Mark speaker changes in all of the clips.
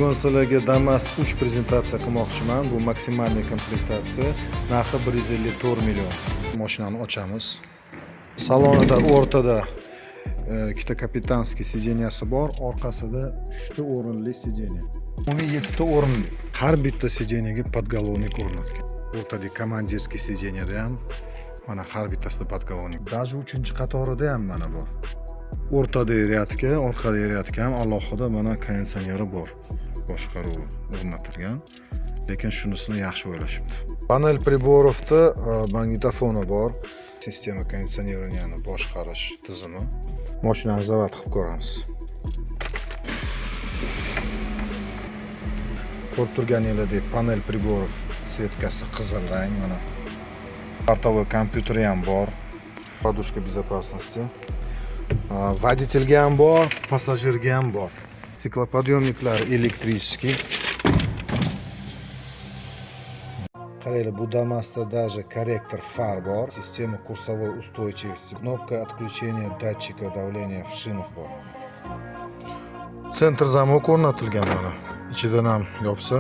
Speaker 1: Bugun sizlarga Damas 3 prezentatsiya qilmoqchiman. Bu maksimalniy komplektatsiya. Narxi 154 million. Mashinani ochamiz. Salonida o'rtada ikkita kapitanskiy sideniyasi bor, orqasida 3 ta o'rinli sideniya. Umumiy 7 ta o'rinli. Har bitta sideniyaga podголовник o'rnatgan. O'rtadagi komandirskiy sideniyada ham mana har bittasida podголовник. Даже 3-qatorida ham mana bor. O'rtadagi ryadga, orqadagi ryadga ham alohida mana konditsioneri bor. Boshqaruv o'rnatilgan. Lekin shunisini yaxshi o'ylashibdi. Panel priborovda magnitofoni bor. Sistema konditsionerini boshqarish tizimi. Mashinani zavod qilib ko'ramiz. Ko'rib turganingizdek panel priborov svetkasi qizil rang mana. Portovoy kompyuteri ham bor. Подушка безопасности. Водительga ham bor, passajirga ham bor. Siklopodъемниклari elektriskiy. Qaranglar, bu Damas'da даже korrektor far bor. Sistema курсовой устойчивости. Кнопка отключения датчика давления в шинах bor. Sentr zamok o'rnatilgan mana. Ichidan ham yopsa,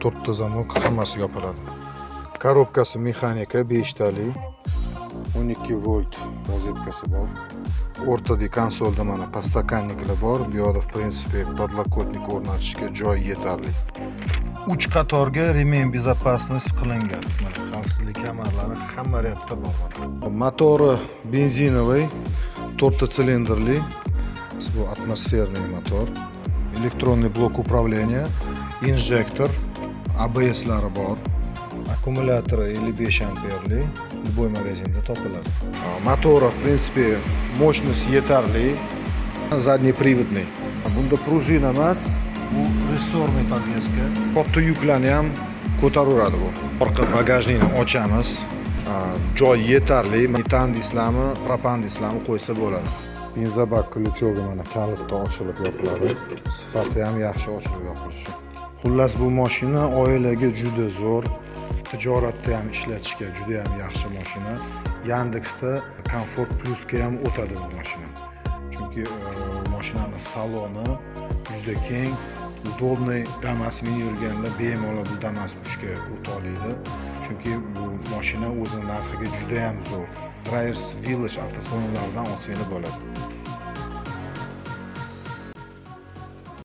Speaker 1: 4 ta zamok hammasi yopiladi. Korobkasi mexanika 5 tali. 12 volt rozetkasi bor. O'rtadagi konsolda mana podstakanniklar bor. Bu yerda в принципе подлокотник o'rnatishga joy yetarli. 3 qatorga remen безопасность qilingan. Mana xavfsizlik kamarlari hamma ryadda bor. Motori benzinoviy, 4 ta silindrli. Bu atmosferniy motor. Elektronniy blok управления, injektor, ABS'lari bor. Akkumulyatori 55 amperli, любой magazinda topiladi. Motori в принципе мощность yetarli, задний приводный. Bunda prujina emas, bu ressorniy podveska. Katta yuklarni ham ko'taraveradi bu. Orqa bagajnikni ochamiz. Joy yetarli, metan dislami, propan dislami qo'ysa bo'ladi. Benzobak ключоgi mana kalitda ochilib yopiladi. Sifati ham yaxshi ochilib yopilishi. Xullas bu mashina oilaga juda zo'r. Tijoratda ham ishlatishga juda ham yaxshi mashina. Yandexda Comfort Plus'ga ham o'tadi bu mashina. Chunki mashinaning saloni juda keng, udobniy. Damas mini yurganlar bemalol bu Damas 3ga o'ta oladi. Chunki bu mashina o'zining narxiga juda ham zo'r. Drivers Village avtosalonlaridan olsangiz bo'ladi.